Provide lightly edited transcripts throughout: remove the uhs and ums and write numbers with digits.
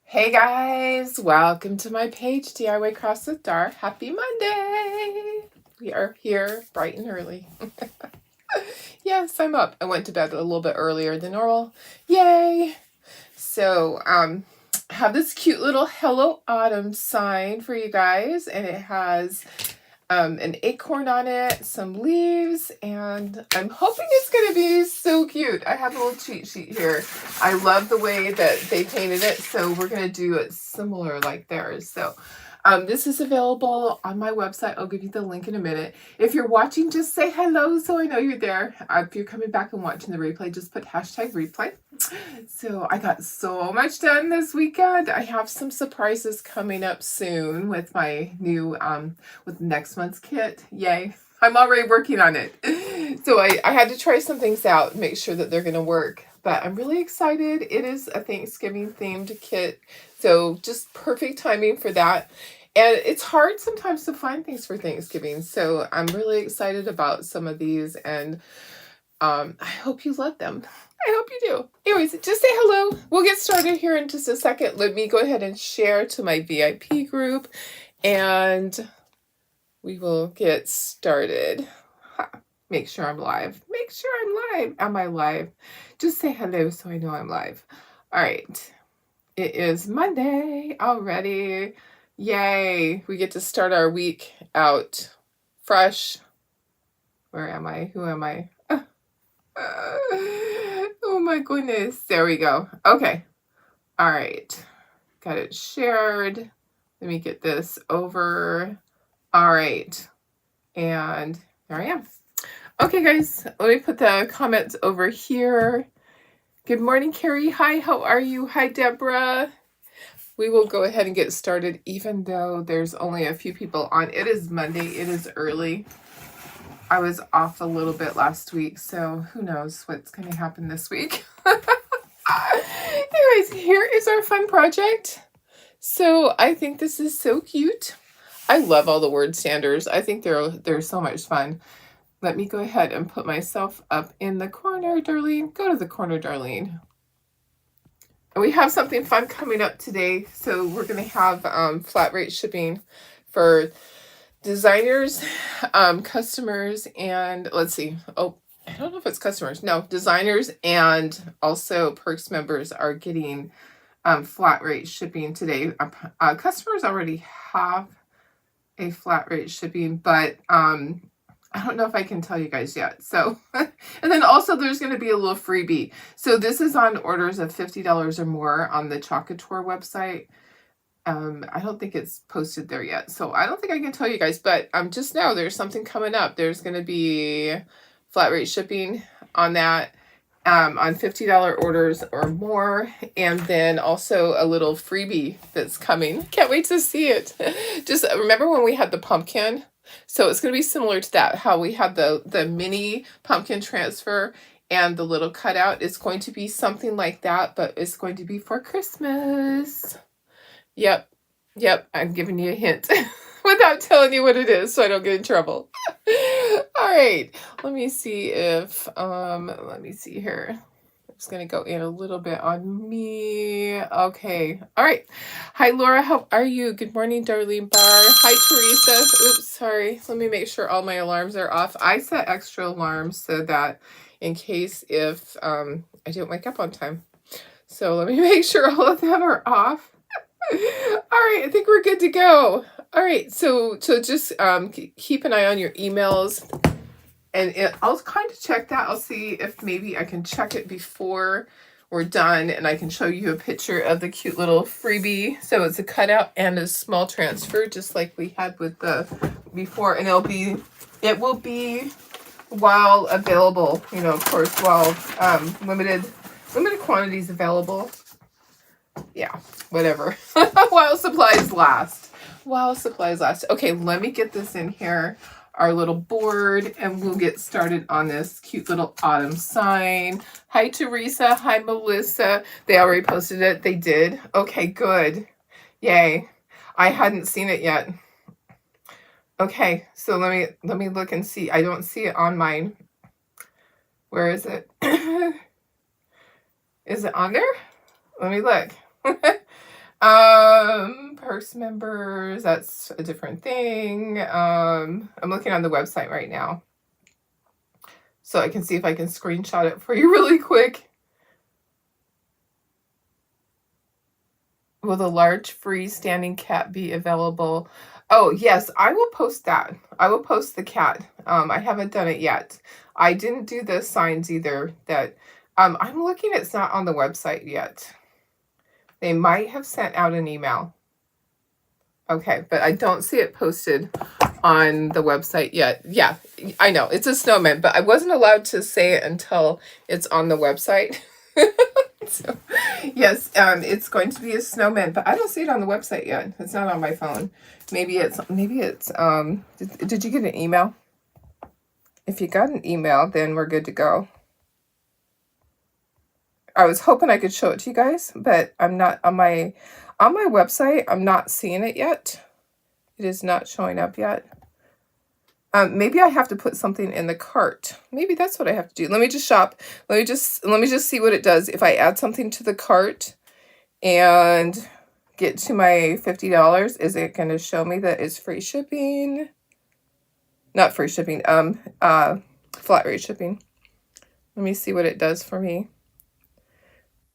Hey guys, welcome to my page, DIY Crafts with Dar. Happy Monday! We are here bright and early. Yes, I'm up. I went to bed a little bit earlier than normal. Yay! So, have this cute little Hello Autumn sign for you guys, and it has an acorn on it, some leaves, and I'm hoping it's going to be so cute. I have a little cheat sheet here. I love the way that they painted it, so we're going to do it similar like theirs. So this is available on my website. I'll give you the link in a minute. If you're watching, just say hello so I know you're there. If you're coming back and watching the replay, just put hashtag replay. So I got so much done this weekend. I have some surprises coming up soon with my new, with next month's kit. Yay. I'm already working on it. So I had to try some things out, make sure that they're going to work. But I'm really excited. It is a Thanksgiving themed kit. So just perfect timing for that. And it's hard sometimes to find things for Thanksgiving. So I'm really excited about some of these, and I hope you love them. I hope you do. Anyways, just say hello. We'll get started here in just a second. Let me go ahead and share to my VIP group, and we will get started. Make sure I'm live. Make sure I'm live. Am I live? Just say hello so I know I'm live. All right. It is Monday already. Yay. We get to start our week out fresh. Where am I? Who am I? Oh my goodness. There we go. Okay. All right. Got it shared. Let me get this over. All right. And there I am. Okay, guys. Let me put the comments over here. Good morning, Carrie. Hi, how are you? Hi, Deborah. We will go ahead and get started, even though there's only a few people on. It is Monday. It is early. I was off a little bit last week, so who knows what's going to happen this week. Anyways, here is our fun project. So I think this is so cute. I love all the word standers. I think they're so much fun. Let me go ahead and put myself up in the corner, Darlene. Go to the corner, Darlene. And we have something fun coming up today. So we're going to have flat rate shipping for designers, customers, and let's see. Oh, I don't know if it's customers. No, designers and also Perks members are getting flat rate shipping today. Customers already have a flat rate shipping, but I don't know if I can tell you guys yet. So, and then also there's going to be a little freebie. So this is on orders of $50 or more on the Chocator website. I don't think it's posted there yet. So I don't think I can tell you guys, but just know there's something coming up. There's going to be flat rate shipping on that, on $50 orders or more. And then also a little freebie that's coming. Can't wait to see it. Just remember when we had the pumpkin? So it's going to be similar to that, how we had the mini pumpkin transfer and the little cutout. It's going to be something like that, but it's going to be for Christmas. Yep, I'm giving you a hint without telling you what it is so I don't get in trouble. All right, let me see if, let me see here. I'm just going to go in a little bit on me. Okay, all right. Hi, Laura, how are you? Good morning, Darlene Barr. Hi, Teresa. Oops, sorry. Let me make sure all my alarms are off. I set extra alarms so that in case if I didn't wake up on time. So let me make sure all of them are off. All right, I think we're good to go. All right, so just keep an eye on your emails, and I'll kind of check that. I'll see if maybe I can check it before we're done, and I can show you a picture of the cute little freebie. So it's a cutout and a small transfer, just like we had with the before, and it will be while available. You know, of course, while limited quantities available. Yeah, whatever. While supplies last. Okay, let me get this in here, our little board, and we'll get started on this cute little autumn sign. Hi, Teresa. Hi, Melissa. They already posted it. They did. Okay, good. Yay. I hadn't seen it yet. Okay, so let me look and see. I don't see it on mine. Where is it? Is it on there? Let me look. Perks members, that's a different thing. I'm looking on the website right now, so I can see if I can screenshot it for you really quick. Will the large freestanding cat be available? Oh, yes, I will post that. I will post the cat. I haven't done it yet. I didn't do the signs either. That I'm looking, it's not on the website yet. They might have sent out an email. Okay, but I don't see it posted on the website yet. Yeah, I know, it's a snowman, but I wasn't allowed to say it until it's on the website. So, yes, it's going to be a snowman, but I don't see it on the website yet. It's not on my phone. Maybe it's, did you get an email? If you got an email, then we're good to go. I was hoping I could show it to you guys, but I'm not on my website. I'm not seeing it yet. It is not showing up yet. Maybe I have to put something in the cart. Maybe that's what I have to do. Let me just shop. Let me just see what it does. If I add something to the cart and get to my $50, is it going to show me that it's free shipping? Not free shipping. Flat rate shipping. Let me see what it does for me.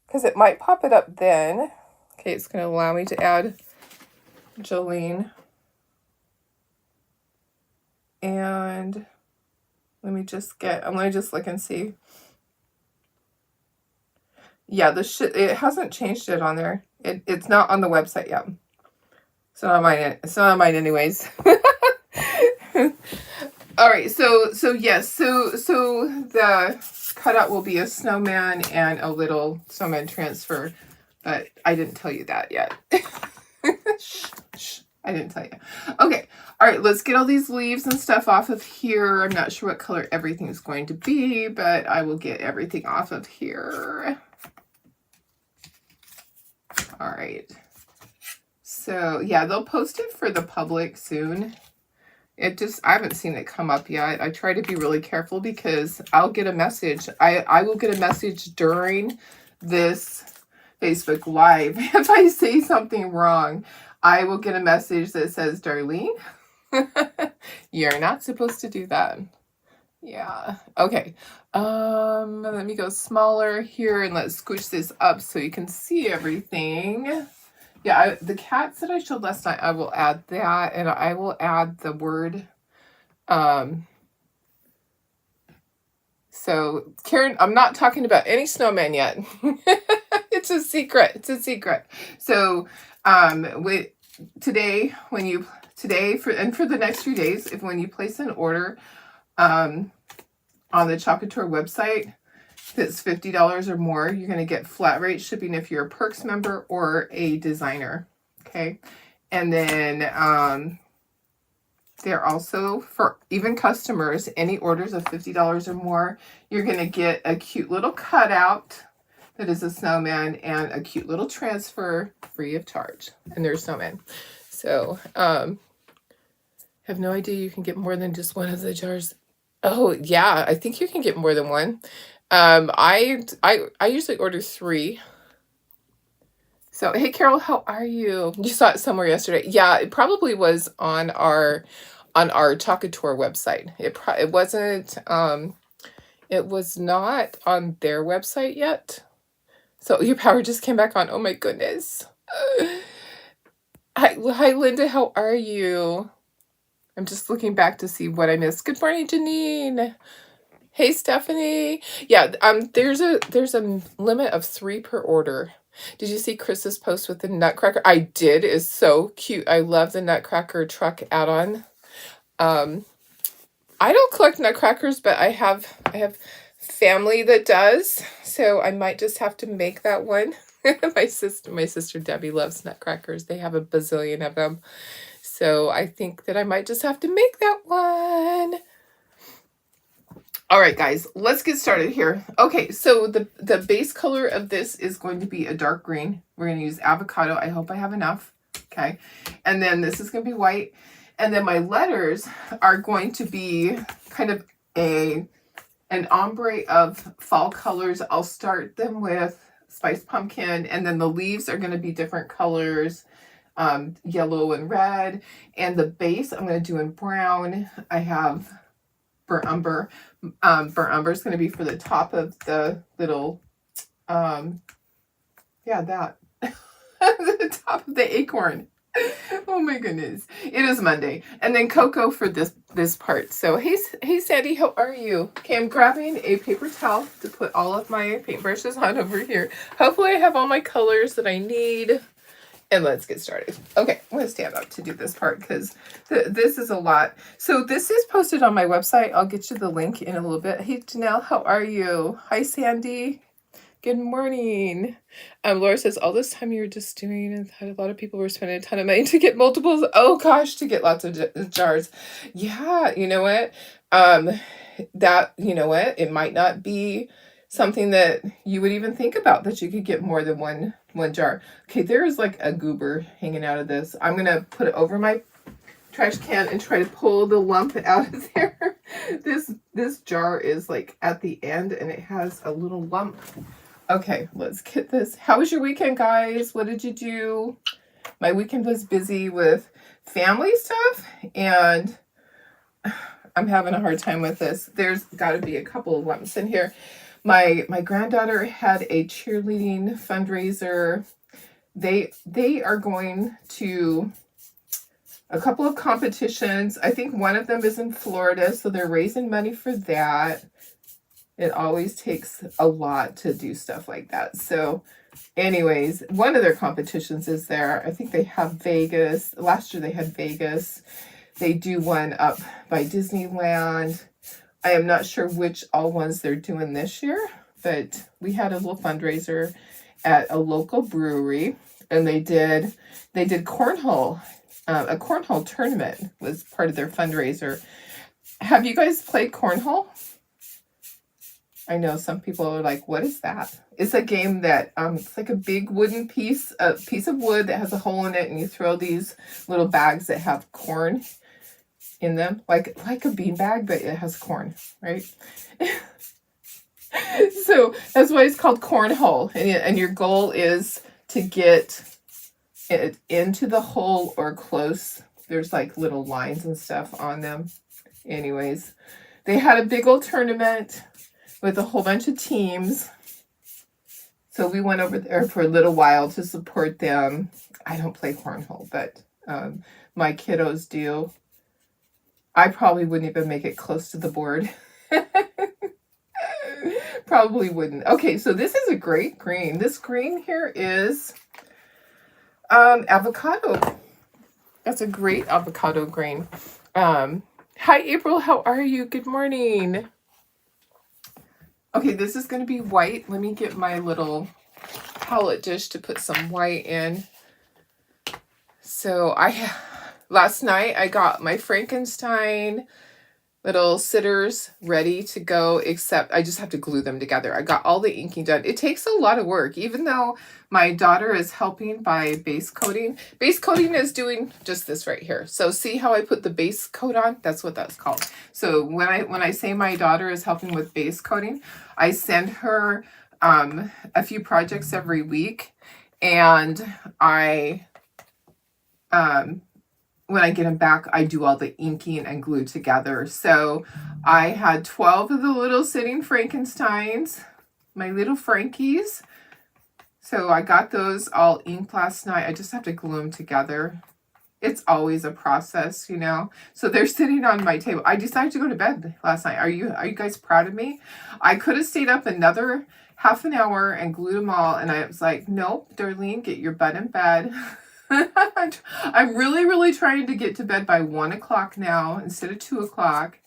Because it might pop it up then. Okay, it's going to allow me to add Jolene. And let me just look and see. Yeah, it hasn't changed it on there. It's not on the website yet. It's not on mine. It's not on mine anyways. All right, so yes, so the cutout will be a snowman and a little snowman transfer, but I didn't tell you that yet. Shh, I didn't tell you. Okay, all right, let's get all these leaves and stuff off of here. I'm not sure what color everything is going to be, but I will get everything off of here. All right. So yeah, they'll post it for the public soon. I haven't seen it come up yet. I try to be really careful because I'll get a message. I will get a message during this Facebook Live. If I say something wrong, I will get a message that says, Darlene, you're not supposed to do that. Yeah. Okay. Let me go smaller here and let's squish this up so you can see everything. Yeah, the cats that I showed last night, I will add that, and I will add the word. So, Karen, I'm not talking about any snowman yet. It's a secret. It's a secret. So, for the next few days, when you place an order on the Chalk Couture website, that's $50 or more, you're going to get flat rate shipping if you're a Perks member or a designer. Okay. And then they're also, for even customers, any orders of $50 or more, you're going to get a cute little cutout that is a snowman and a cute little transfer free of charge. And there's snowman. So, have no idea you can get more than just one of the jars. Oh, yeah. I think you can get more than one. I usually order 3. So, hey, Carol, how are you? You saw it somewhere yesterday. Yeah, it probably was on our Chalk Couture website. It wasn't, it was not on their website yet. So your power just came back on. Oh my goodness. Hi, Linda, how are you? I'm just looking back to see what I missed. Good morning, Janine. Hey, Stephanie. Yeah, there's a limit of 3 per order. Did you see Chris's post with the Nutcracker? I did. It's so cute. I love the Nutcracker truck add-on. I don't collect Nutcrackers, but I have family that does, so I might just have to make that one. My sister Debbie loves Nutcrackers. They have a bazillion of them. So I think that I might just have to make that one. All right, guys, let's get started here. Okay, so the base color of this is going to be a dark green. We're going to use avocado. I hope I have enough. Okay, and then this is going to be white. And then my letters are going to be kind of an ombre of fall colors. I'll start them with spiced pumpkin, and then the leaves are going to be different colors, yellow and red, and the base I'm going to do in brown. I have burnt umber. Burnt umber is going to be for the top of the little, yeah, that. The top of the acorn. Oh my goodness. It is Monday. And then cocoa for this part. So hey Sandy, how are you? Okay, I'm grabbing a paper towel to put all of my paintbrushes on over here. Hopefully I have all my colors that I need. And let's get started. Okay, I'm going to stand up to do this part because this is a lot. So this is posted on my website. I'll get you the link in a little bit. Hey Janelle, how are you? Hi Sandy. Good morning. Laura says, all this time you were just doing, and had a lot of people were spending a ton of money to get multiples. Oh gosh, to get lots of jars. Yeah, you know what? You know what? It might not be something that you would even think about, that you could get more than one jar. Okay, there's like a goober hanging out of this. I'm going to put it over my trash can and try to pull the lump out of there. This jar is like at the end and it has a little lump. Okay, let's get this. How was your weekend, guys? What did you do? My weekend was busy with family stuff, and I'm having a hard time with this. There's got to be a couple of lumps in here. My granddaughter had a cheerleading fundraiser. They are going to a couple of competitions. I think one of them is in Florida, so they're raising money for that. It always takes a lot to do stuff like that. So anyways, one of their competitions is there. I think they have Vegas. Last year they had Vegas. They do one up by Disneyland. I am not sure which all ones they're doing this year, but we had a little fundraiser at a local brewery, and they did cornhole. A cornhole tournament was part of their fundraiser. Have you guys played cornhole? I know some people are like, what is that? It's a game that it's like a big wooden piece of wood that has a hole in it, and you throw these little bags that have corn in them, like a bean bag, but it has corn, right? So that's why it's called cornhole, and your goal is to get it into the hole or close. There's like little lines and stuff on them. Anyways, they had a big old tournament with a whole bunch of teams. So we went over there for a little while to support them. I don't play cornhole, but my kiddos do. I probably wouldn't even make it close to the board. Probably wouldn't. Okay, so this is a great green. This green here is avocado. That's a great avocado green. Hi, April. How are you? Good morning. Okay, this is going to be white. Let me get my little palette dish to put some white in. So last night I got my Frankenstein little sitters ready to go, except I just have to glue them together. I got all the inking done. It takes a lot of work, even though my daughter is helping by base coating. Base coating is doing just this right here. So see how I put the base coat on? That's what that's called. So when I say my daughter is helping with base coating, I send her a few projects every week, and when I get them back, I do all the inking and glue together. So I had 12 of the little sitting Frankensteins, my little Frankies. So I got those all inked last night. I just have to glue them together. It's always a process, you know. So they're sitting on my table. I decided to go to bed last night. Are you guys proud of me? I could have stayed up another half an hour and glued them all. And I was like, nope, Darlene, get your butt in bed. I'm really, really trying to get to bed by 1 o'clock now instead of 2 o'clock.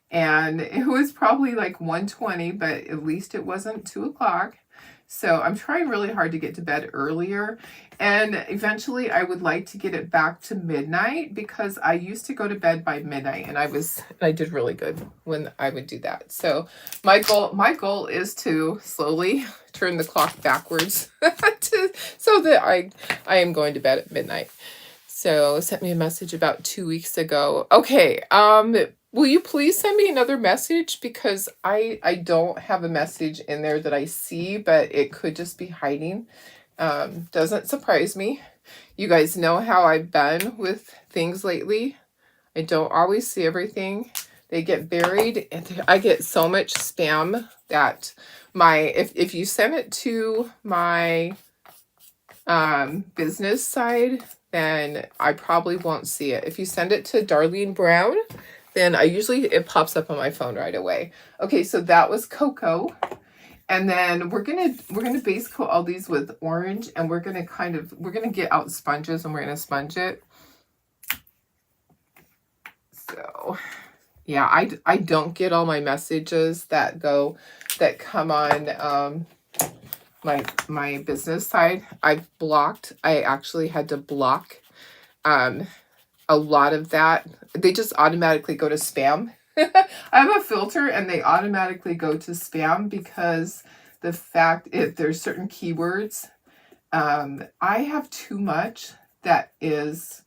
And it was probably like 1:20, but at least it wasn't 2 o'clock. So I'm trying really hard to get to bed earlier. And eventually I would like to get it back to midnight, because I used to go to bed by midnight, and I did really good when I would do that. So my goal is to slowly turn the clock backwards so that I am going to bed at midnight. So sent me a message about 2 weeks ago. Okay, will you please send me another message, because I don't have a message in there that I see, but it could just be hiding. Doesn't surprise me. You guys know how I've been with things lately. I don't always see everything. They get buried, and I get so much spam that if you send it to my business side, then I probably won't see it. If you send it to Darlene Brown, then it pops up on my phone right away. Okay, so that was Cocoa. And then we're gonna base coat all these with orange, and we're gonna get out sponges, and we're gonna sponge it. So yeah, I don't get all my messages that come on my business side. I actually had to block a lot of that. They just automatically go to spam. I have a filter and they automatically go to spam because the fact if there's certain keywords, I have too much that is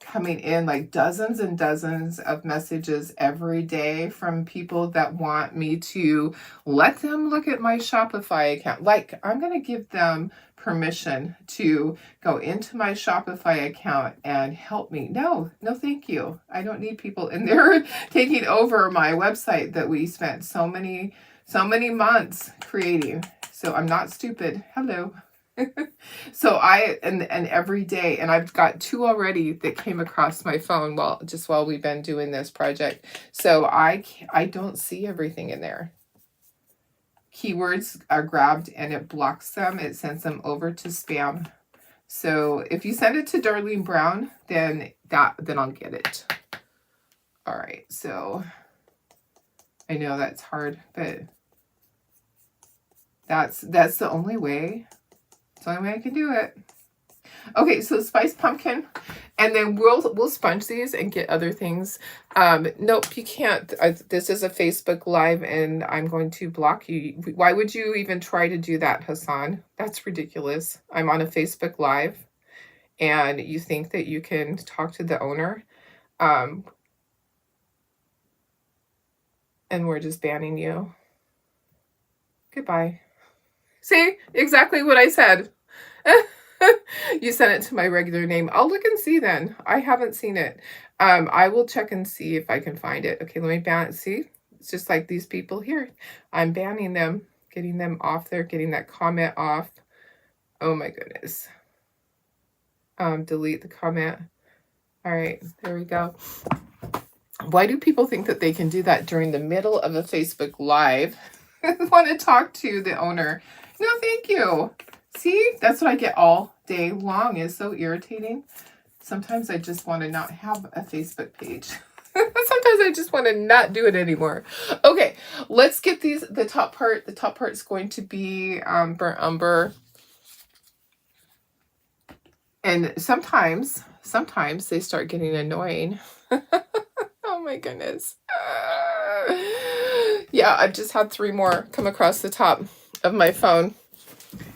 coming in, like dozens and dozens of messages every day from people that want me to let them look at my Shopify account. Like, I'm going to give them permission to go into my Shopify account and help me. No, thank you. I don't need people in there taking over my website that we spent so many months creating. So I'm not stupid. Hello. So and every day, and I've got 2 already that came across my phone while we've been doing this project. So I don't see everything in there. Keywords are grabbed and it blocks them. It sends them over to spam. So if you send it to Darlene Brown, then I'll get it. All right. So I know that's hard, but that's the only way. It's the only way I can do it. Okay, so spiced pumpkin, and then we'll sponge these and get other things. Nope, you can't. This is a Facebook Live, and I'm going to block you. Why would you even try to do that, Hassan? That's ridiculous. I'm on a Facebook Live, and you think that you can talk to the owner, and we're just banning you. Goodbye. See, exactly what I said. You sent it to my regular name. I'll look and see then. I haven't seen it. I will check and see if I can find it. Okay, let me ban it. See, it's just like these people here. I'm banning them, getting them off there, getting that comment off. Oh my goodness. Delete the comment. All right, there we go. Why do people think that they can do that during the middle of a Facebook Live? Want to talk to the owner? No, thank you. See, that's what I get all day long. It's so irritating. Sometimes I just want to not have a Facebook page. Sometimes I just want to not do it anymore. Okay, let's get the top part. The top part is going to be burnt umber. And sometimes they start getting annoying. Oh my goodness. Yeah, I've just had 3 more come across the top of my phone.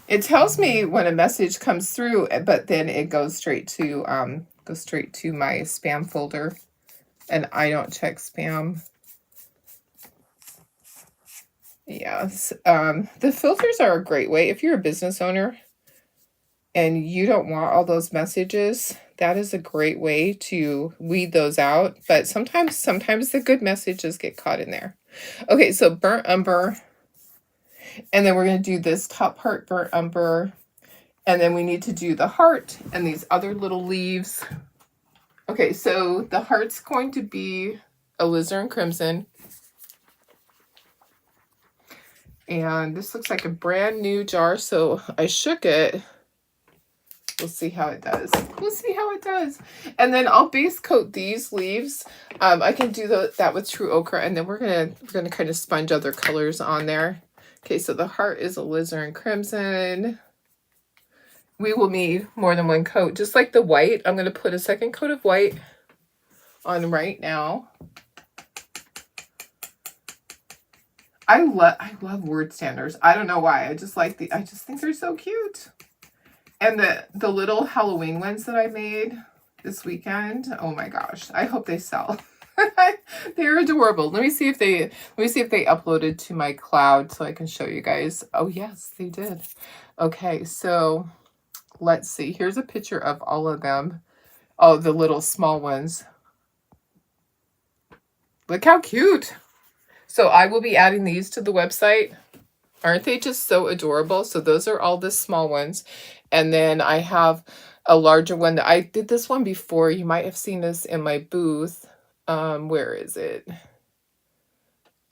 It tells me when a message comes through, but then it goes straight to my spam folder, and I don't check spam. Yes, the filters are a great way if you're a business owner and you don't want all those messages. That is a great way to weed those out. But sometimes the good messages get caught in there. Okay, so burnt umber. And then we're going to do this top part burnt umber. And then we need to do the heart and these other little leaves. Okay, so the heart's going to be alizarin crimson. And this looks like a brand new jar, so I shook it. We'll see how it does. And then I'll base coat these leaves. I can do that with true ochre, and then we're gonna kind of sponge other colors on there. Okay, so the heart is alizarin crimson. We will need more than 1 coat, just like the white. I'm gonna put a 2nd coat of white on right now. I love word standers. I don't know why. I just think they're so cute. And the little Halloween ones that I made, this weekend. Oh my gosh. I hope they sell. They're adorable. Let me see if they uploaded to my cloud so I can show you guys. Oh yes, they did. Okay, so let's see. Here's a picture of all of them. Oh, the little small ones. Look how cute. So I will be adding these to the website. Aren't they just so adorable? So those are all the small ones. And then I have a larger one. I did this one before. You might have seen this in my booth. Where is it?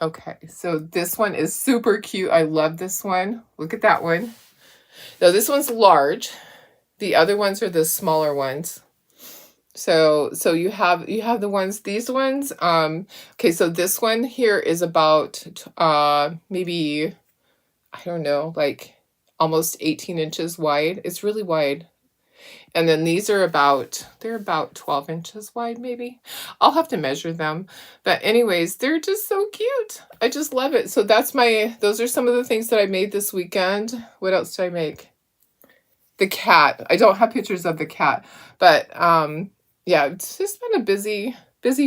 Okay, so this one is super cute. I love this one. Look at that one. Now this one's large. The other ones are the smaller ones. So you have the ones, these ones. Okay, so this one here is about maybe, I don't know, like almost 18 inches wide. It's really wide. And then these are they're about 12 inches wide, maybe. I'll have to measure them. But anyways, they're just so cute. I just love it. So those are some of the things that I made this weekend. What else did I make? The cat. I don't have pictures of the cat. But yeah, it's just been a busy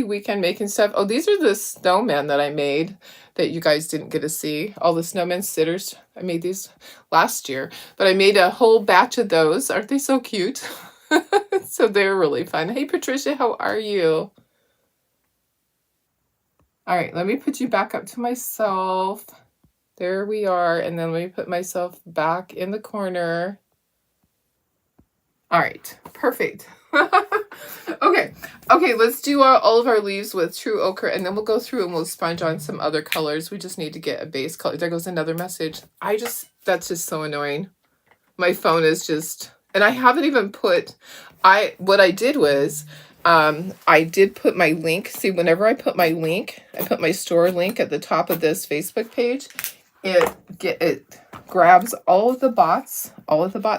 weekend making stuff. Oh, these are the snowmen that I made that you guys didn't get to see. All the snowmen sitters. I made these last year, but I made a whole batch of those. Aren't they so cute? So they're really fun. Hey, Patricia, how are you? All right, let me put you back up to myself. There we are. And then let me put myself back in the corner. All right, perfect. Okay, let's do all of our leaves with true ochre, and then we'll go through and we'll sponge on some other colors. We just need to get a base color. There goes another message. That's just so annoying. My phone is just, and I haven't even put, what I did was, I did put my link. See, whenever I put my link, I put my store link at the top of this Facebook page. It grabs all of the bots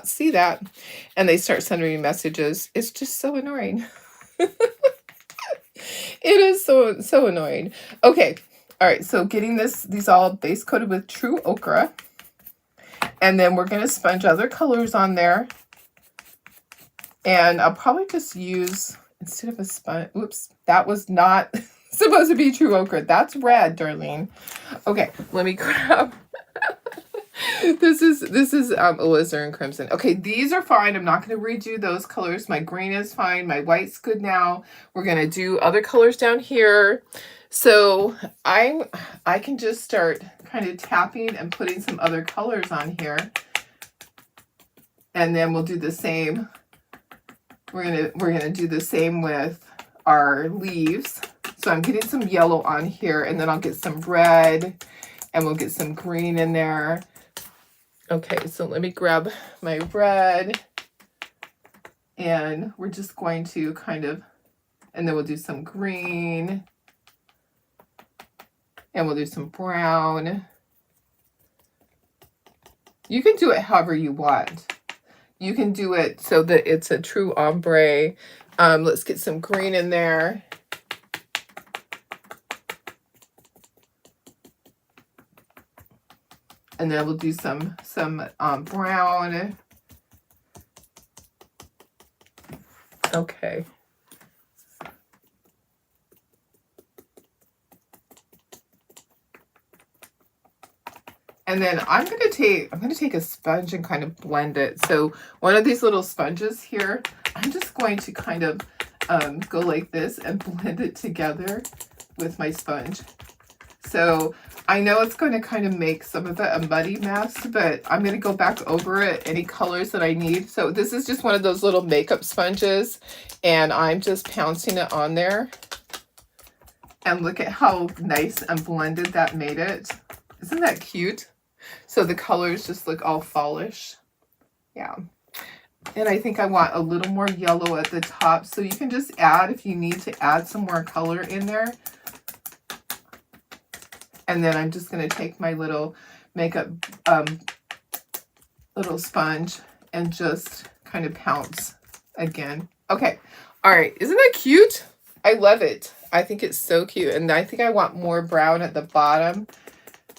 see that, and they start sending me messages. It's just so annoying. It is so annoying. Okay, all right, so getting these all base coated with true ochre, and then we're going to sponge other colors on there, and I'll probably just use, instead of a sponge, oops, that was not supposed to be true ochre. That's red, Darlene. Okay, let me grab this is alizarin crimson. Okay, these are fine. I'm not going to redo those colors. My green is fine. My white's good now. We're going to do other colors down here. So I can just start kind of tapping and putting some other colors on here. And then we'll do the same. We're gonna do the same with our leaves. So I'm getting some yellow on here, and then I'll get some red, and we'll get some green in there. Okay, so let me grab my red, and we're just going to kind of, and then we'll do some green, and we'll do some brown. You can do it however you want. You can do it so that it's a true ombre. Let's get some green in there. And then we'll do some brown. Okay. And then I'm gonna take a sponge and kind of blend it. So one of these little sponges here, I'm just going to kind of go like this and blend it together with my sponge. So I know it's going to kind of make some of it a muddy mess, but I'm going to go back over it, any colors that I need. So this is just one of those little makeup sponges, and I'm just pouncing it on there. And look at how nice and blended that made it. Isn't that cute? So the colors just look all fallish. Yeah. And I think I want a little more yellow at the top. So you can just add, if you need to add some more color in there. And then I'm just going to take my little makeup little sponge and just kind of pounce again. Okay. All right. Isn't that cute? I love it. I think it's so cute. And I think I want more brown at the bottom.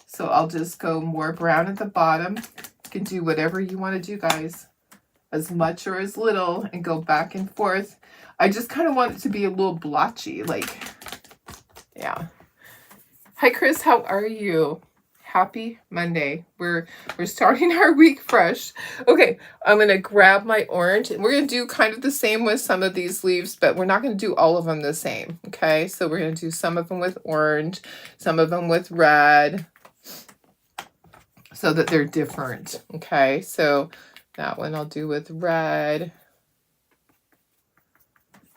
So I'll just go more brown at the bottom. You can do whatever you want to do, guys. as much or as little and go back and forth. I just kind of want it to be a little blotchy, like, yeah. Hi, Chris, how are you? Happy Monday. We're starting our week fresh. Okay, I'm going to grab my orange. We're going to do kind of the same with some of these leaves, but we're not going to do all of them the same, okay? So we're going to do some of them with orange, some of them with red, so that they're different, okay? So that one I'll do with red.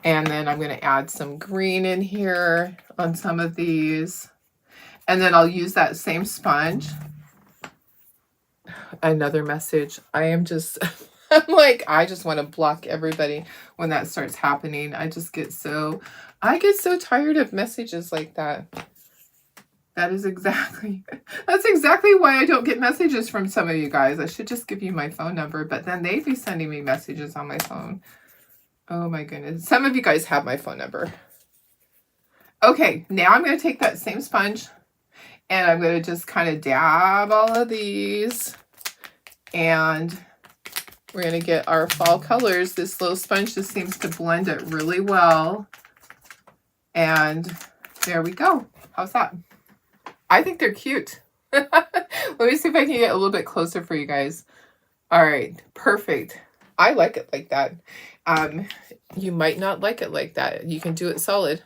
And then I'm going to add some green in here on some of these. And then I'll use that same sponge. Another message. I am just, I'm like, I just want to block everybody when that starts happening. I get so tired of messages like that. That's exactly why I don't get messages from some of you guys. I should just give you my phone number, but then they'd be sending me messages on my phone. Oh my goodness. Some of you guys have my phone number. Okay, now I'm going to take that same sponge and I'm going to just kind of dab all of these. And we're going to get our fall colors. This little sponge just seems to blend it really well. And there we go. How's that? I think they're cute. Let me see if I can get a little bit closer for you guys. All right, perfect. I like it like that. You might not like it like that. You can do it solid.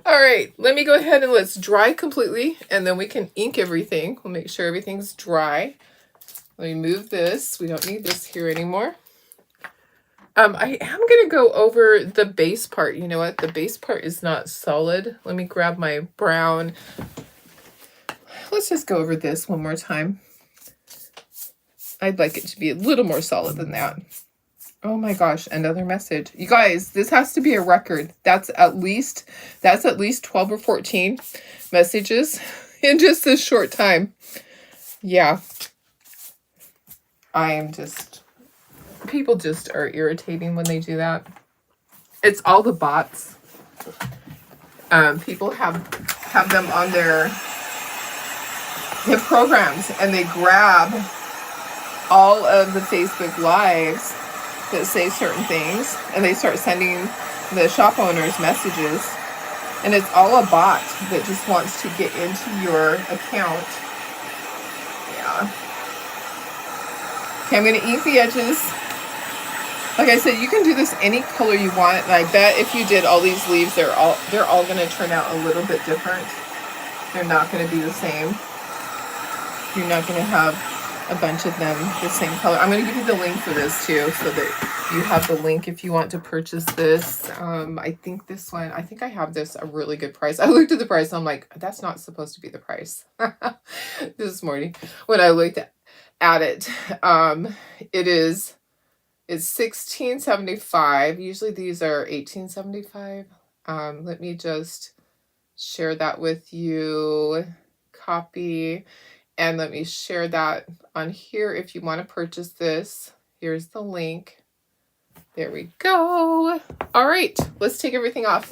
All right, let me go ahead and let's dry completely, and then we can ink everything. We'll make sure everything's dry. Let me move this. We don't need this here anymore. I am going to go over the base part. You know what? The base part is not solid. Let me grab my brown. Let's just go over this one more time. I'd like it to be a little more solid than that. Oh my gosh, another message. You guys, this has to be a record. That's at least 12 or 14 messages in just this short time. Yeah. People just are irritating when they do that. It's all the bots. People have them on their programs, and they grab all of the Facebook Lives that say certain things, and they start sending the shop owners messages, and it's all a bot that just wants to get into your account. Yeah. Okay, I'm going to ink the edges. Like I said, you can do this any color you want, and I bet if you did all these leaves, they're all going to turn out a little bit different. They're not going to be the same. You're not going to have a bunch of them the same color. I'm going to give you the link for this too, so that you have the link if you want to purchase this. I think this one, I think I have this a really good price. I looked at the price, I'm like, that's not supposed to be the price. This morning when I looked at it, it's $16.75. Usually these are $18.75. Let me just share that with you. Copy. And let me share that on here if you want to purchase this. Here's the link. There we go. All right, let's take everything off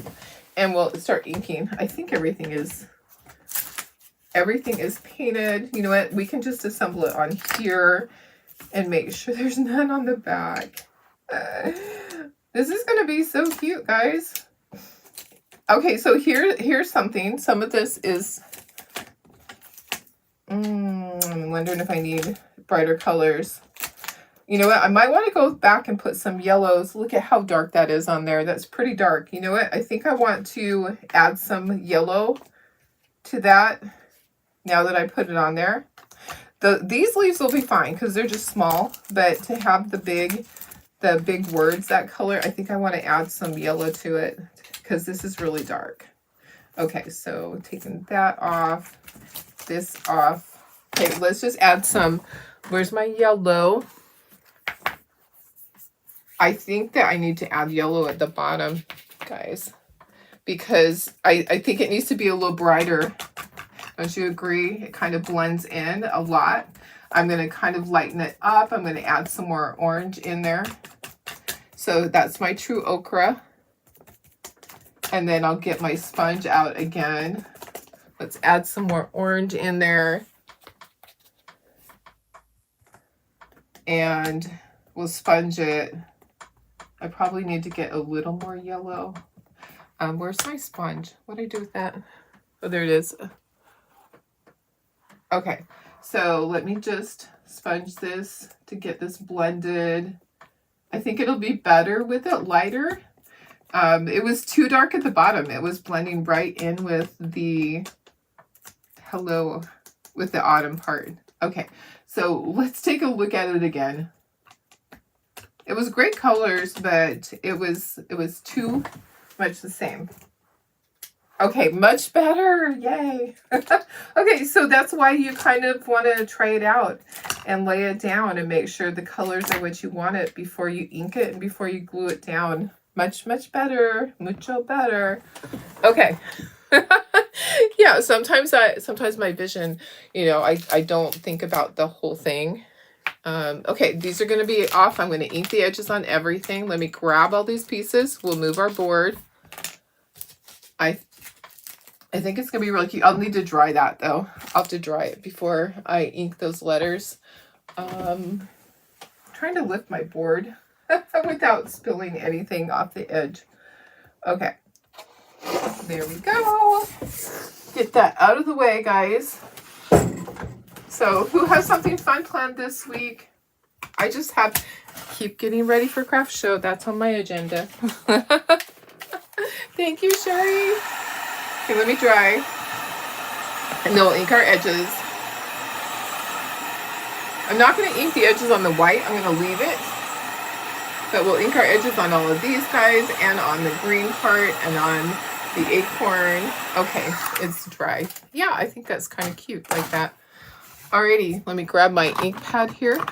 and we'll start inking. I think everything is painted. You know what? We can just assemble it on here and make sure there's none on the back. This is going to be so cute, guys. Okay, so here's something. Some of this is... I'm wondering if I need brighter colors. You know what? I might want to go back and put some yellows. Look at how dark that is on there. That's pretty dark. You know what? I think I want to add some yellow to that now that I put it on there. These leaves will be fine because they're just small, but to have the big words that color, I think I want to add some yellow to it because this is really dark. Okay, so taking that off, this off. Okay, let's just add some. Where's my yellow? I think that I need to add yellow at the bottom, guys, because I think it needs to be a little brighter. Don't you agree? It kind of blends in a lot. I'm going to kind of lighten it up. I'm going to add some more orange in there. So that's my true ochre. And then I'll get my sponge out again. Let's add some more orange in there. and we'll sponge it. I probably need to get a little more yellow. Where's my sponge? What do I do with that? Oh, there it is. Okay, so let me just sponge this to get this blended. I think it'll be better with it lighter. It was too dark at the bottom. It was blending right in with the with the autumn part. Okay, so let's take a look at it again. It was great colors, but it was too much the same. Okay, much better. Yay. Okay, so that's why you kind of want to try it out and lay it down and make sure the colors are what you want it before you ink it and before you glue it down. Much, much better. Mucho better. Okay. Yeah, sometimes my vision, you know, I don't think about the whole thing. Okay, these are going to be off. I'm going to ink the edges on everything. Let me grab all these pieces. We'll move our board. I think it's going to be really cute. I'll need to dry that, though. I'll have to dry it before I ink those letters. I'm trying to lift my board without spilling anything off the edge. Okay. There we go. Get that out of the way, guys. So, who has something fun planned this week? I just have keep getting ready for craft show. That's on my agenda. Thank you, Sherry. Okay, let me dry. And then we'll ink our edges. I'm not going to ink the edges on the white. I'm going to leave it. But we'll ink our edges on all of these guys and on the green part and on the acorn. Okay, it's dry. Yeah, I think that's kind of cute like that. Alrighty, let me grab my ink pad here.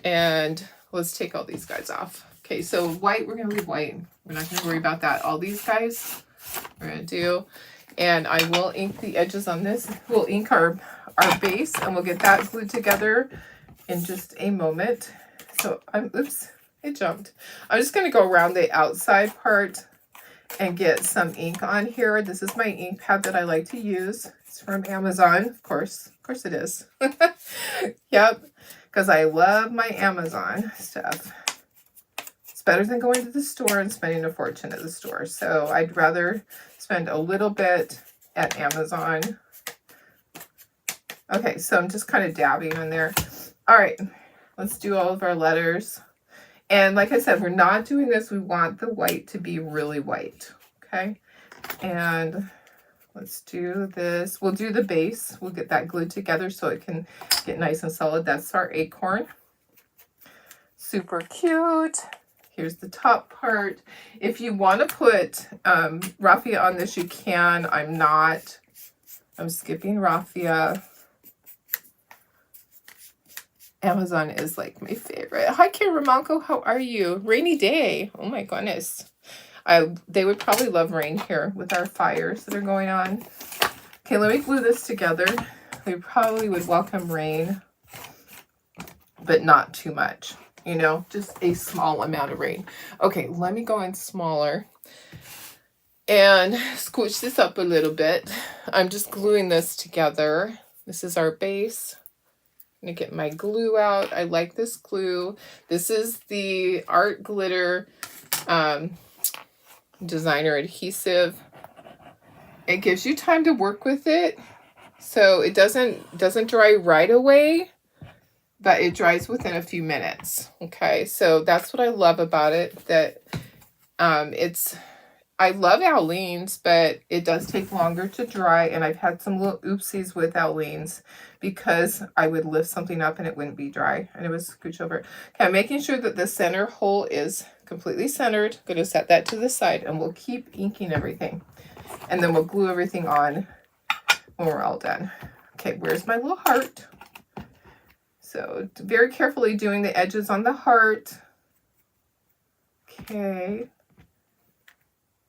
And let's take all these guys off. Okay, so white, we're going to leave white. We're not going to worry about that. All these guys we're going to do. And I will ink the edges on this. We'll ink our base and we'll get that glued together in just a moment. So, oops, it jumped. I'm just going to go around the outside part and get some ink on here. This is my ink pad that I like to use. It's from Amazon, of course. Of course it is. Yep, because I love my Amazon stuff. It's better than going to the store and spending a fortune at the store. So I'd rather spend a little bit at Amazon. Okay, so I'm just kind of dabbing in there. All right, let's do all of our letters. And like I said, we're not doing this. We want the white to be really white, okay? And let's do this. We'll do the base. We'll get that glued together so it can get nice and solid. That's our acorn. Super cute. Here's the top part. If you want to put raffia on this, you can. I'm not. I'm skipping raffia. Amazon is like my favorite. Hi, Karamanko. How are you? Rainy day. Oh my goodness. They would probably love rain here with our fires that are going on. Okay, let me glue this together. They probably would welcome rain, but not too much. You know, just a small amount of rain. Okay, let me go in smaller and scooch this up a little bit. I'm just gluing this together. This is our base. I'm going to get my glue out. I like this glue. This is the Art Glitter Designer Adhesive. It gives you time to work with it. So it doesn't dry right away, but it dries within a few minutes. Okay, so that's what I love about it. That I love Aleene's, but it does take longer to dry, and I've had some little oopsies with Aleene's because I would lift something up and it wouldn't be dry, and it was scooch over. Okay, I'm making sure that the center hole is completely centered. I'm going to set that to the side, and we'll keep inking everything, and then we'll glue everything on when we're all done. Okay, where's my little heart? So very carefully doing the edges on the heart. Okay.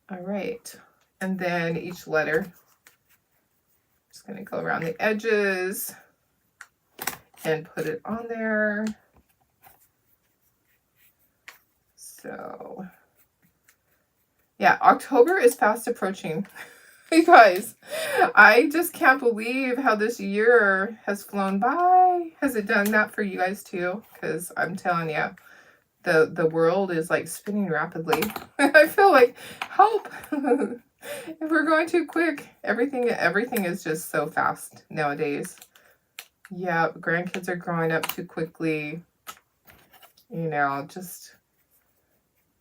All right. And then each letter. Just going to go around the edges and put it on there. So, yeah, October is fast approaching. You guys, I just can't believe how this year has flown by. Has it done that for you guys too? Because I'm telling you, the world is like spinning rapidly. I feel like, help. If we're going too quick, everything is just so fast nowadays. Yeah, grandkids are growing up too quickly. You know, just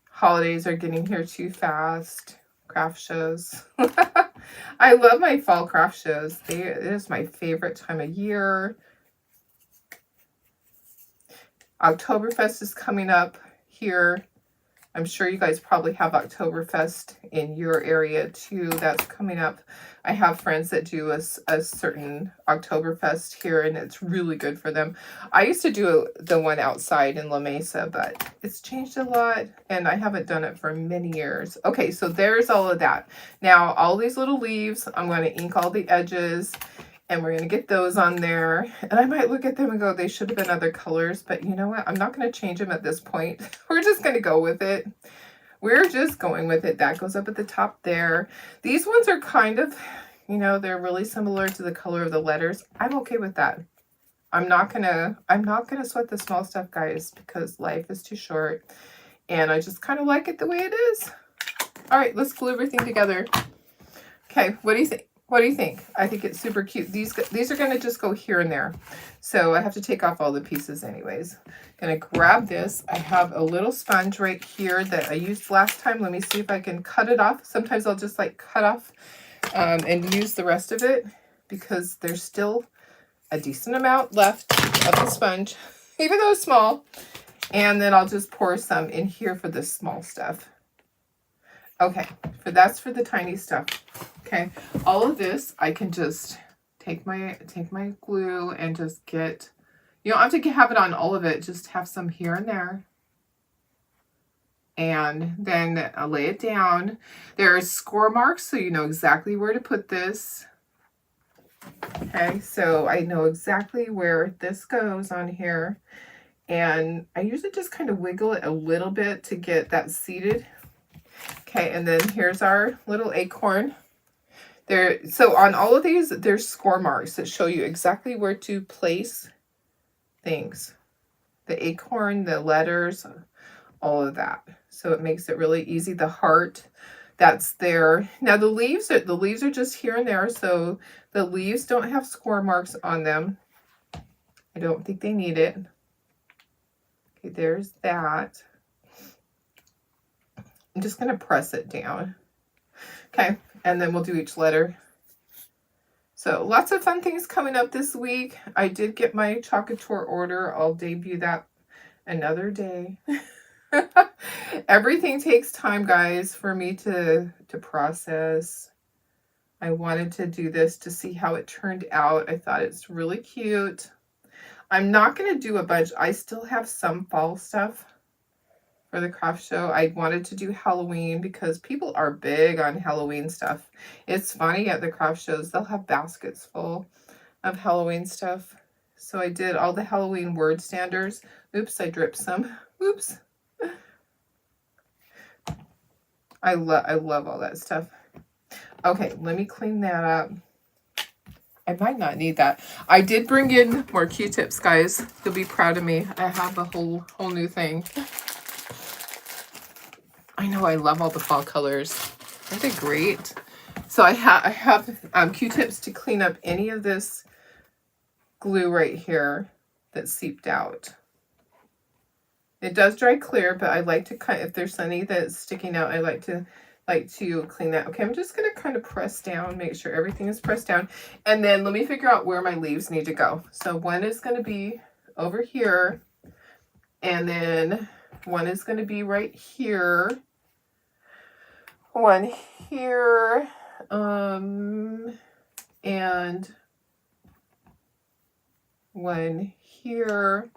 holidays are getting here too fast. Craft shows. I love my fall craft shows. It is my favorite time of year. Oktoberfest is coming up here. I'm sure you guys probably have Oktoberfest in your area too. That's coming up. I have friends that do a certain Oktoberfest here, and it's really good for them. I used to do the one outside in La Mesa, but it's changed a lot, and I haven't done it for many years. Okay, so there's all of that. Now, all these little leaves, I'm going to ink all the edges, and we're going to get those on there. And I might look at them and go, they should have been other colors. But you know what? I'm not going to change them at this point. We're just going to go with it. We're just going with it. That goes up at the top there. These ones are kind of, you know, they're really similar to the color of the letters. I'm okay with that. I'm not going to sweat the small stuff, guys, because life is too short. And I just kind of like it the way it is. All right, let's glue everything together. Okay, what do you think? What do you think? I think it's super cute. These are going to just go here and there. So I have to take off all the pieces anyways. Going to grab this. I have a little sponge right here that I used last time. Let me see if I can cut it off. Sometimes I'll just like cut off and use the rest of it because there's still a decent amount left of the sponge, even though it's small. And then I'll just pour some in here for the small stuff. Okay, that's for the tiny stuff. Okay, all of this I can just take my glue and just get, you don't have to have it on all of it, just have some here and there. And then I'll lay it down. There are score marks so you know exactly where to put this. Okay, so I know exactly where this goes on here. And I usually just kind of wiggle it a little bit to get that seated. Okay, and then here's our little acorn. So on all of these, there's score marks that show you exactly where to place things. The acorn, the letters, all of that. So it makes it really easy. The heart, that's there. Now the leaves are just here and there, so the leaves don't have score marks on them. I don't think they need it. Okay, there's that. I'm just going to press it down. Okay, and then we'll do each letter. So lots of fun things coming up this week. I did get my Chocator order. I'll debut that another day. Everything takes time, guys, for me to process. I wanted to do this to see how it turned out. I thought it's really cute. I'm not going to do a bunch. I still have some fall stuff for the craft show. I wanted to do Halloween because people are big on Halloween stuff. It's funny, at the craft shows, they'll have baskets full of Halloween stuff. So I did all the Halloween word standers. Oops, I dripped some. Oops. I love all that stuff. Okay, let me clean that up. I might not need that. I did bring in more Q-tips, guys. You'll be proud of me. I have a whole new thing. I know, I love all the fall colors. Aren't they great? So I have Q-tips to clean up any of this glue right here that seeped out. It does dry clear, but I like to if there's any that's sticking out, I like to clean that. Okay, I'm just going to kind of press down, make sure everything is pressed down. And then let me figure out where my leaves need to go. So one is going to be over here. And then one is going to be right here. One here. And one here.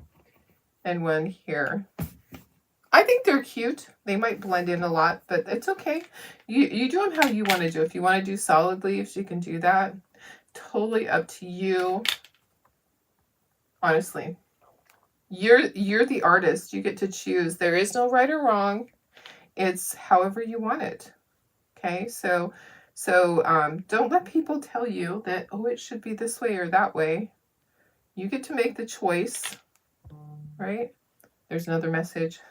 And one here. I think they're cute. They might blend in a lot, but it's okay. You do them how you want to do. If you want to do solid leaves, you can do that. Totally up to you. Honestly, you're the artist. You get to choose. There is no right or wrong. It's however you want it. Okay, so So don't let people tell you that, oh, it should be this way or that way. You get to make the choice, right? There's another message.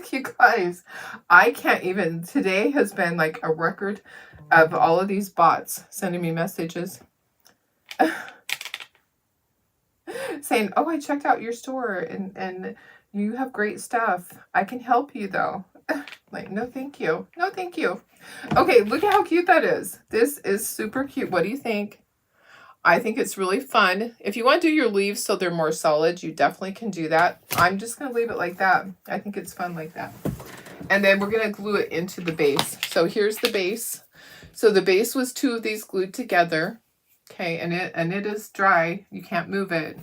You guys, I can't even, today has been like a record of all of these bots sending me messages saying, oh, I checked out your store and you have great stuff. I can help you though. Like, no, thank you. No, thank you. Okay, look at how cute that is. This is super cute. What do you think? I think it's really fun. If you want to do your leaves so they're more solid, you definitely can do that. I'm just going to leave it like that. I think it's fun like that. And then we're going to glue it into the base. So here's the base. So the base was 2 of these glued together. Okay, and it is dry. You can't move it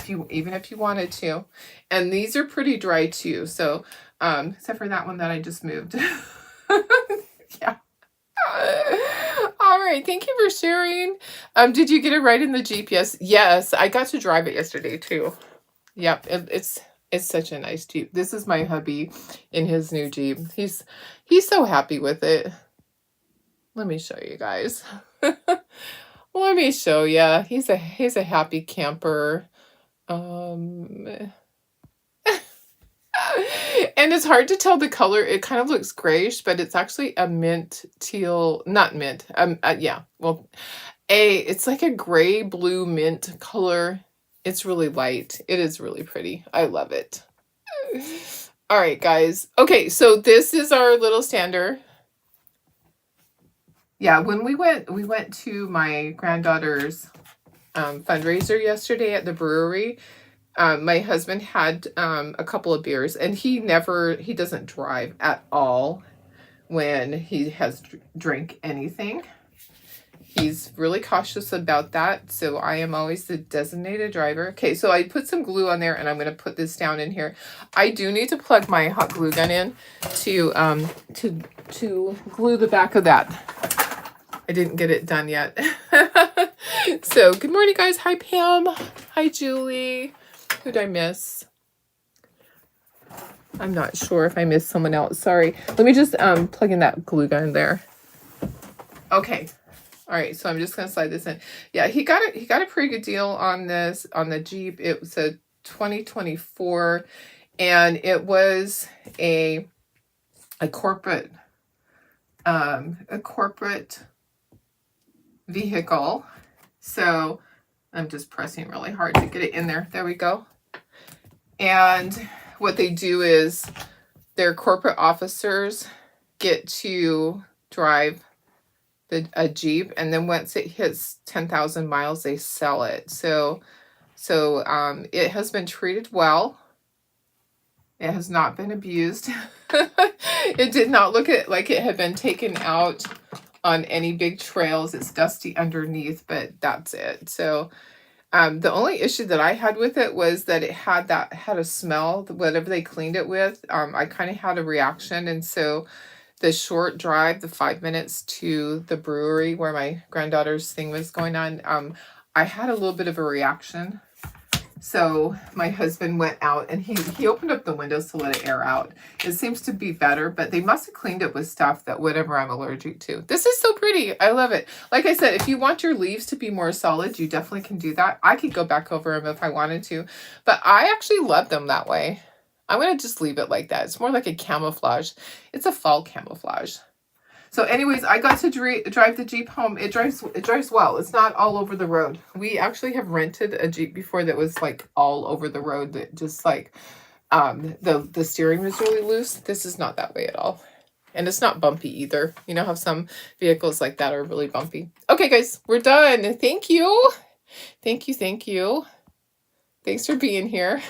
even if you wanted to. And these are pretty dry too. So except for that one that I just moved. Yeah. All right, thank you for sharing. Did you get it right in the Jeep? Yes, I got to drive it yesterday too. Yep, it's such a nice Jeep. This is my hubby in his new Jeep. He's so happy with it. Let me show you guys. Let me show you. He's a happy camper. And it's hard to tell the color. It kind of looks grayish, but it's actually a mint teal, not mint. Yeah, well, it's like a gray blue mint color. It's really light. It is really pretty. I love it. All right, guys. Okay, so this is our little stander. Yeah, when we went to my granddaughter's fundraiser yesterday at the brewery. My husband had a couple of beers, and he doesn't drive at all when he has drank anything. He's really cautious about that, so I am always the designated driver. Okay, so I put some glue on there, and I'm going to put this down in here. I do need to plug my hot glue gun in to glue the back of that. I didn't get it done yet. So, good morning, guys. Hi, Pam. Hi, Julie. Who'd I miss? I'm not sure if I missed someone else. Sorry. Let me just plug in that glue gun there. Okay. All right. So I'm just gonna slide this in. Yeah, he got a pretty good deal on this, on the Jeep. It was a 2024, and it was a corporate vehicle. So I'm just pressing really hard to get it in there. There we go. And what they do is their corporate officers get to drive a Jeep, and then once it hits 10,000 miles, they sell it. So it has been treated well. It has not been abused. It did not look like it had been taken out on any big trails. It's dusty underneath, but that's it. So the only issue that I had with it was that it had a smell, whatever they cleaned it with. I kind of had a reaction, and so the short drive, the 5 minutes to the brewery where my granddaughter's thing was going on, I had a little bit of a reaction. So my husband went out and he opened up the windows to let it air out. It seems to be better, but they must have cleaned it with stuff that whatever I'm allergic to. This is so pretty. I love it. Like I said, if you want your leaves to be more solid, you definitely can do that. I could go back over them if I wanted to, but I actually love them that way. I'm going to just leave it like that. It's more like a camouflage. It's a fall camouflage. So anyways, I got to drive the Jeep home. It drives well. It's not all over the road. We actually have rented a Jeep before that was like all over the road. That just like the steering was really loose. This is not that way at all. And it's not bumpy either. You know how some vehicles like that are really bumpy. Okay, guys, we're done. Thank you. Thank you. Thanks for being here.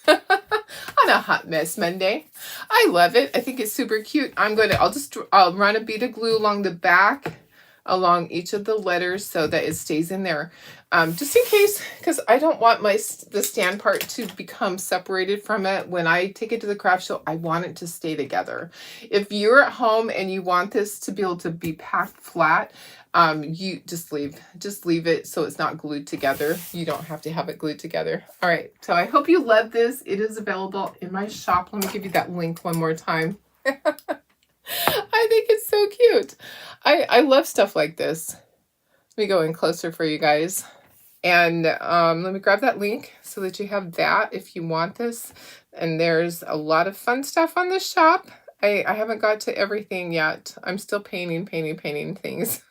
On a Hot Mess Monday. I love it. I think it's super cute. I'll run a bead of glue along the back, along each of the letters so that it stays in there. Just in case, because I don't want the stand part to become separated from it. When I take it to the craft show, I want it to stay together. If you're at home and you want this to be able to be packed flat, you just leave it so it's not glued together. You don't have to have it glued together. All right, so I hope you love this. It is available in my shop. Let me give you that link one more time. I think it's so cute. I love stuff like this. Let me go in closer for you guys. And let me grab that link so that you have that if you want this. And there's a lot of fun stuff on the shop. I haven't got to everything yet. I'm still painting things.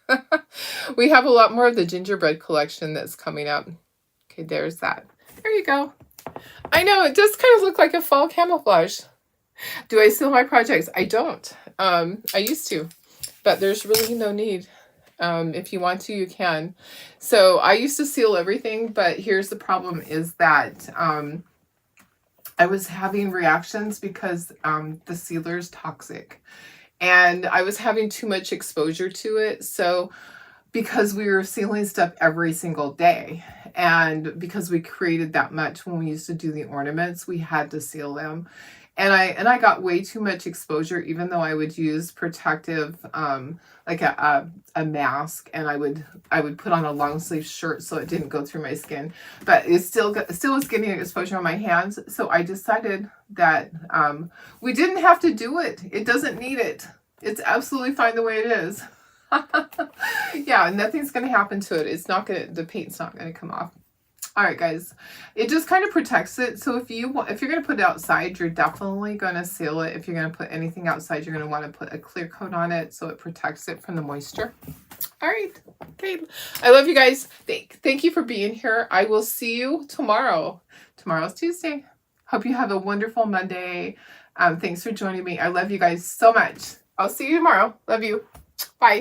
We have a lot more of the gingerbread collection that's coming up. Okay, there's that. There you go. I know, it does kind of look like a fall camouflage. Do I seal my projects? I don't. I used to, but there's really no need. If you want to, you can. So I used to seal everything, but here's the problem is that I was having reactions because the sealer is toxic. And I was having too much exposure to it. So because we were sealing stuff every single day, and because we created that much when we used to do the ornaments, we had to seal them. And I got way too much exposure, even though I would use protective, like a mask, and I would put on a long sleeve shirt so it didn't go through my skin, but it still was getting exposure on my hands. So I decided that we didn't have to do it. It doesn't need it. It's absolutely fine the way it is. Yeah, nothing's gonna happen to it. The paint's not gonna come off. All right, guys, it just kind of protects it. So if you're going to put it outside, you're definitely going to seal it. If you're going to put anything outside, you're going to want to put a clear coat on it so it protects it from the moisture. All right. Okay. I love you guys. Thank you for being here. I will see you tomorrow. Tomorrow's Tuesday. Hope you have a wonderful Monday. Thanks for joining me. I love you guys so much. I'll see you tomorrow. Love you. Bye.